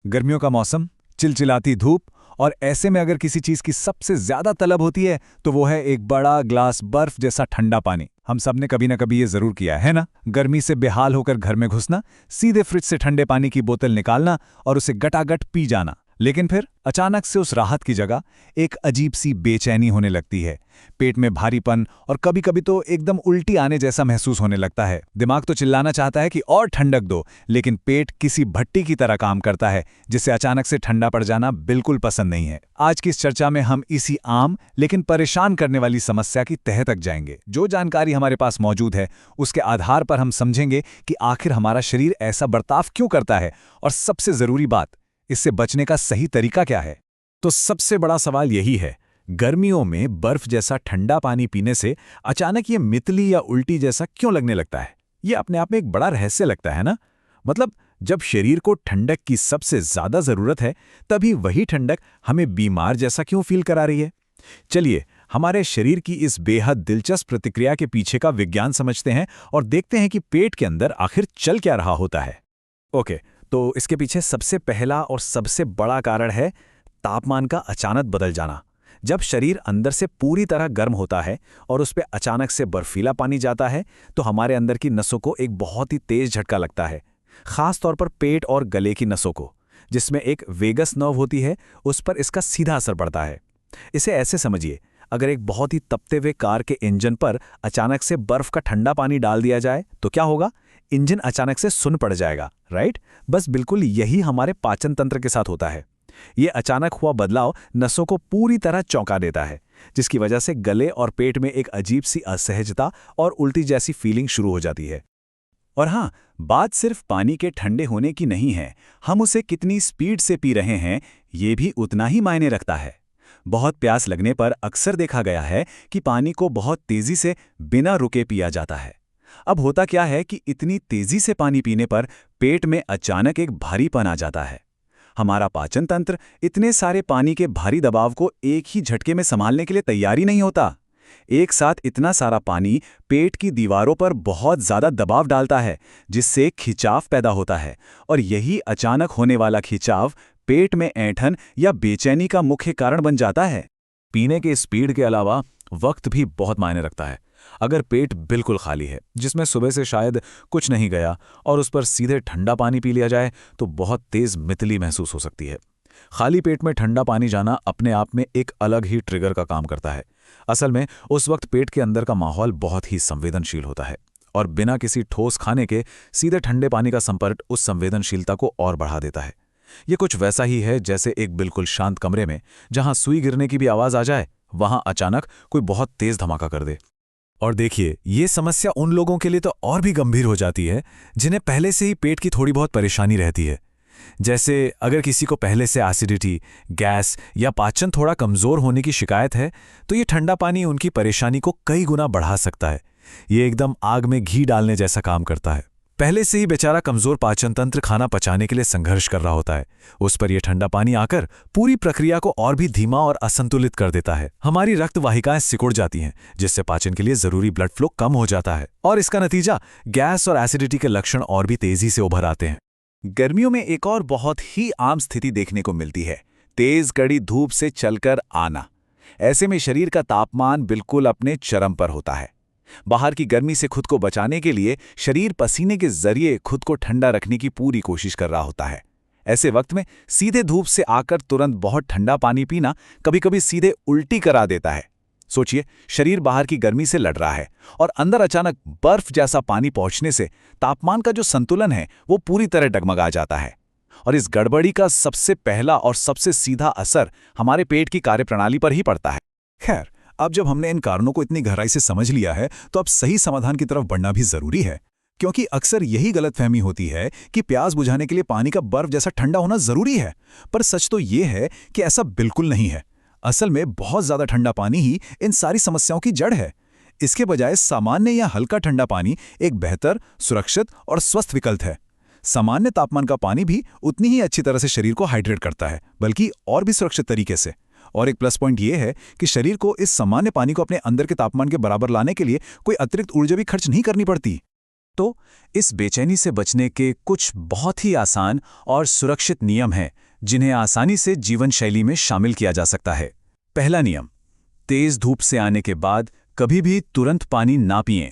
गर्मियों का मौसम, चिलचिलाती धूप और ऐसे में अगर किसी चीज की सबसे ज्यादा तलब होती है तो वो है एक बड़ा ग्लास बर्फ जैसा ठंडा पानी। हम सब ने कभी ना कभी ये जरूर किया है ना। गर्मी से बेहाल होकर घर में घुसना, सीधे फ्रिज से ठंडे पानी की बोतल निकालना और उसे गटागट पी जाना। लेकिन फिर अचानक से उस राहत की जगह एक अजीब सी बेचैनी होने लगती है। पेट में भारीपन और कभी कभी तो एकदम उल्टी आने जैसा महसूस होने लगता है। दिमाग तो चिल्लाना चाहता है कि और ठंडक दो, लेकिन पेट किसी भट्टी की तरह काम करता है जिसे अचानक से ठंडा पड़ जाना बिल्कुल पसंद नहीं है। आज की इस चर्चा में हम इसी आम लेकिन परेशान करने वाली समस्या की तह तक जाएंगे। जो जानकारी हमारे पास मौजूद है उसके आधार पर हम समझेंगे कि आखिर हमारा शरीर ऐसा बर्ताव क्यों करता है, और सबसे जरूरी बात, इससे बचने का सही तरीका क्या है। तो सबसे बड़ा सवाल यही है, गर्मियों में बर्फ जैसा ठंडा पानी पीने से अचानक ये मितली या उल्टी जैसा क्यों लगने लगता है। ये अपने आप में एक बड़ा रहस्य लगता है ना। मतलब जब शरीर को ठंडक की सबसे ज्यादा जरूरत है, तभी वही ठंडक हमें बीमार जैसा क्यों फील करा रही है। चलिए हमारे शरीर की इस बेहद दिलचस्प प्रतिक्रिया के पीछे का विज्ञान समझते हैं और देखते हैं कि पेट के अंदर आखिर चल क्या रहा होता है। ओके, तो इसके पीछे सबसे पहला और सबसे बड़ा कारण है तापमान का अचानक बदल जाना। जब शरीर अंदर से पूरी तरह गर्म होता है और उस पर अचानक से बर्फीला पानी जाता है, तो हमारे अंदर की नसों को एक बहुत ही तेज झटका लगता है। खास तौर पर पेट और गले की नसों को, जिसमें एक वेगस नर्व होती है, उस पर इसका सीधा असर पड़ता है। इसे ऐसे समझिए, अगर एक बहुत ही तपते हुए कार के इंजन पर अचानक से बर्फ का ठंडा पानी डाल दिया जाए तो क्या होगा। इंजन अचानक से सुन पड़ जाएगा, राइट। बस बिल्कुल यही हमारे पाचन तंत्र के साथ होता है। ये अचानक हुआ बदलाव नसों को पूरी तरह चौंका देता है, जिसकी वजह से गले और पेट में एक अजीब सी असहजता और उल्टी जैसी फीलिंग शुरू हो जाती है। और हाँ, बात सिर्फ पानी के ठंडे होने की नहीं है, हम उसे कितनी स्पीड से पी रहे हैं ये भी उतना ही मायने रखता है। बहुत प्यास लगने पर अक्सर देखा गया है कि पानी को बहुत तेजी से बिना रुके पिया जाता है। अब होता क्या है कि इतनी तेजी से पानी पीने पर पेट में अचानक एक भारीपन आ जाता है। हमारा पाचन तंत्र इतने सारे पानी के भारी दबाव को एक ही झटके में संभालने के लिए तैयार ही नहीं होता। एक साथ इतना सारा पानी पेट की दीवारों पर बहुत ज्यादा दबाव डालता है, जिससे खिंचाव पैदा होता है, और यही अचानक होने वाला खिंचाव पेट में ऐंठन या बेचैनी का मुख्य कारण बन जाता है। पीने के स्पीड के अलावा वक्त भी बहुत मायने रखता है। अगर पेट बिल्कुल खाली है, जिसमें सुबह से शायद कुछ नहीं गया, और उस पर सीधे ठंडा पानी पी लिया जाए तो बहुत तेज मितली महसूस हो सकती है। खाली पेट में ठंडा पानी जाना अपने आप में एक अलग ही ट्रिगर का काम करता है। असल में उस वक्त पेट के अंदर का माहौल बहुत ही संवेदनशील होता है, और बिना किसी ठोस खाने के सीधे ठंडे पानी का संपर्क उस संवेदनशीलता को और बढ़ा देता है। ये कुछ वैसा ही है जैसे एक बिल्कुल शांत कमरे में जहां सुई गिरने की भी आवाज आ जाए, वहां अचानक कोई बहुत तेज धमाका कर दे। और देखिए, ये समस्या उन लोगों के लिए तो और भी गंभीर हो जाती है जिन्हें पहले से ही पेट की थोड़ी बहुत परेशानी रहती है। जैसे अगर किसी को पहले से एसिडिटी, गैस या पाचन थोड़ा कमजोर होने की शिकायत है, तो ये ठंडा पानी उनकी परेशानी को कई गुना बढ़ा सकता है। ये एकदम आग में घी डालने जैसा काम करता है। पहले से ही बेचारा कमजोर पाचन तंत्र खाना पचाने के लिए संघर्ष कर रहा होता है, उस पर यह ठंडा पानी आकर पूरी प्रक्रिया को और भी धीमा और असंतुलित कर देता है। हमारी रक्त वाहिकाएं सिकुड़ जाती हैं, जिससे पाचन के लिए जरूरी ब्लड फ्लो कम हो जाता है, और इसका नतीजा गैस और एसिडिटी के लक्षण और भी तेजी से उभर आते हैं। गर्मियों में एक और बहुत ही आम स्थिति देखने को मिलती है, तेज कड़ी धूप से चलकर आना। ऐसे में शरीर का तापमान बिल्कुल अपने चरम पर होता है। बाहर की गर्मी से खुद को बचाने के लिए शरीर पसीने के जरिए खुद को ठंडा रखने की पूरी कोशिश कर रहा होता है। ऐसे वक्त में सीधे धूप से आकर तुरंत बहुत ठंडा पानी पीना कभी कभी सीधे उल्टी करा देता है। सोचिए, शरीर बाहर की गर्मी से लड़ रहा है और अंदर अचानक बर्फ जैसा पानी पहुंचने से तापमान का जो संतुलन है वो पूरी तरह डगमगा जाता है। और इस गड़बड़ी का सबसे पहला और सबसे सीधा असर हमारे पेट की कार्यप्रणाली पर ही पड़ता है। खैर, अब जब हमने इन कारणों को इतनी गहराई से समझ लिया है, तो अब सही समाधान की तरफ बढ़ना भी जरूरी है, क्योंकि अक्सर यही गलतफहमी होती है कि प्यास बुझाने के लिए पानी का बर्फ जैसा ठंडा होना जरूरी है। पर सच तो ये है कि ऐसा बिल्कुल नहीं है। असल में बहुत ज्यादा ठंडा पानी ही इन सारी समस्याओं की जड़ है। इसके बजाय सामान्य या हल्का ठंडा पानी एक बेहतर, सुरक्षित और स्वस्थ विकल्प है। सामान्य तापमान का पानी भी उतनी ही अच्छी तरह से शरीर को हाइड्रेट करता है, बल्कि और भी सुरक्षित तरीके से। और एक प्लस पॉइंट यह है कि शरीर को इस सामान्य पानी को अपने अंदर के तापमान के बराबर लाने के लिए कोई अतिरिक्त ऊर्जा भी खर्च नहीं करनी पड़ती। तो इस बेचैनी से बचने के कुछ बहुत ही आसान और सुरक्षित नियम हैं जिन्हें आसानी से जीवन शैली में शामिल किया जा सकता है। पहला नियम, तेज धूप से आने के बाद कभी भी तुरंत पानी ना पिएं।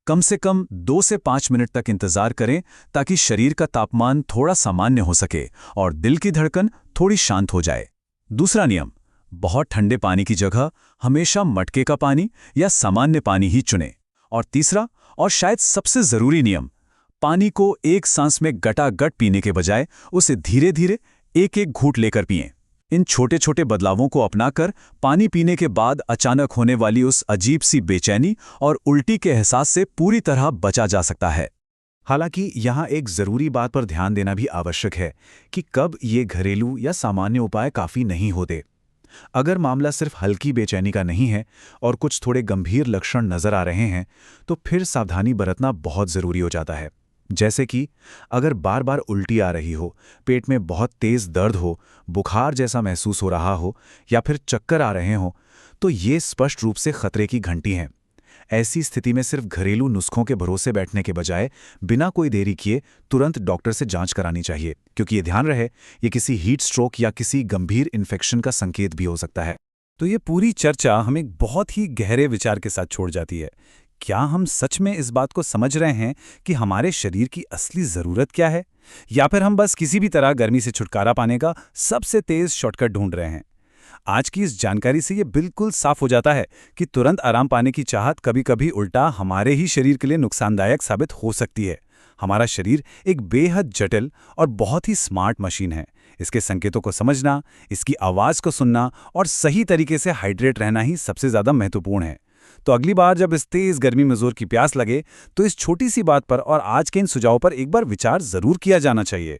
कम से कम 2 से 5 मिनट तक इंतजार करें ताकि शरीर का तापमान थोड़ा सामान्य हो सके और दिल की धड़कन थोड़ी शांत हो जाए। दूसरा नियम, बहुत ठंडे पानी की जगह हमेशा मटके का पानी या सामान्य पानी ही चुनें। और तीसरा और शायद सबसे जरूरी नियम, पानी को एक सांस में गटागट पीने के बजाय उसे धीरे धीरे एक एक घूंट लेकर पिएं। इन छोटे छोटे बदलावों को अपनाकर पानी पीने के बाद अचानक होने वाली उस अजीब सी बेचैनी और उल्टी के एहसास से पूरी तरह बचा जा सकता है। हालांकि यहाँ एक ज़रूरी बात पर ध्यान देना भी आवश्यक है कि कब ये घरेलू या सामान्य उपाय काफ़ी नहीं होते। अगर मामला सिर्फ हल्की बेचैनी का नहीं है और कुछ थोड़े गंभीर लक्षण नजर आ रहे हैं तो फिर सावधानी बरतना बहुत ज़रूरी हो जाता है। जैसे कि अगर बार बार उल्टी आ रही हो, पेट में बहुत तेज़ दर्द हो, बुखार जैसा महसूस हो रहा हो या फिर चक्कर आ रहे हों, तो ये स्पष्ट रूप से खतरे की घंटी हैं। ऐसी स्थिति में सिर्फ घरेलू नुस्खों के भरोसे बैठने के बजाय बिना कोई देरी किए तुरंत डॉक्टर से जांच करानी चाहिए, क्योंकि ये ध्यान रहे ये किसी हीट स्ट्रोक या किसी गंभीर इन्फेक्शन का संकेत भी हो सकता है। तो ये पूरी चर्चा हमें बहुत ही गहरे विचार के साथ छोड़ जाती है। क्या हम सच में इस बात को समझ रहे हैं कि हमारे शरीर की असली ज़रूरत क्या है, या फिर हम बस किसी भी तरह गर्मी से छुटकारा पाने का सबसे तेज़ शॉर्टकट ढूंढ रहे हैं? आज की इस जानकारी से ये बिल्कुल साफ हो जाता है कि तुरंत आराम पाने की चाहत कभी-कभी उल्टा हमारे ही शरीर के लिए नुकसानदायक साबित हो सकती है। हमारा शरीर एक बेहद जटिल और बहुत ही स्मार्ट मशीन है। इसके संकेतों को समझना, इसकी आवाज़ को सुनना और सही तरीके से हाइड्रेट रहना ही सबसे ज़्यादा महत्वपूर्ण है। तो अगली बार जब इस तेज़ गर्मी में जोर की प्यास लगे तो इस छोटी सी बात पर और आज के इन सुझावों पर एक बार विचार ज़रूर किया जाना चाहिए।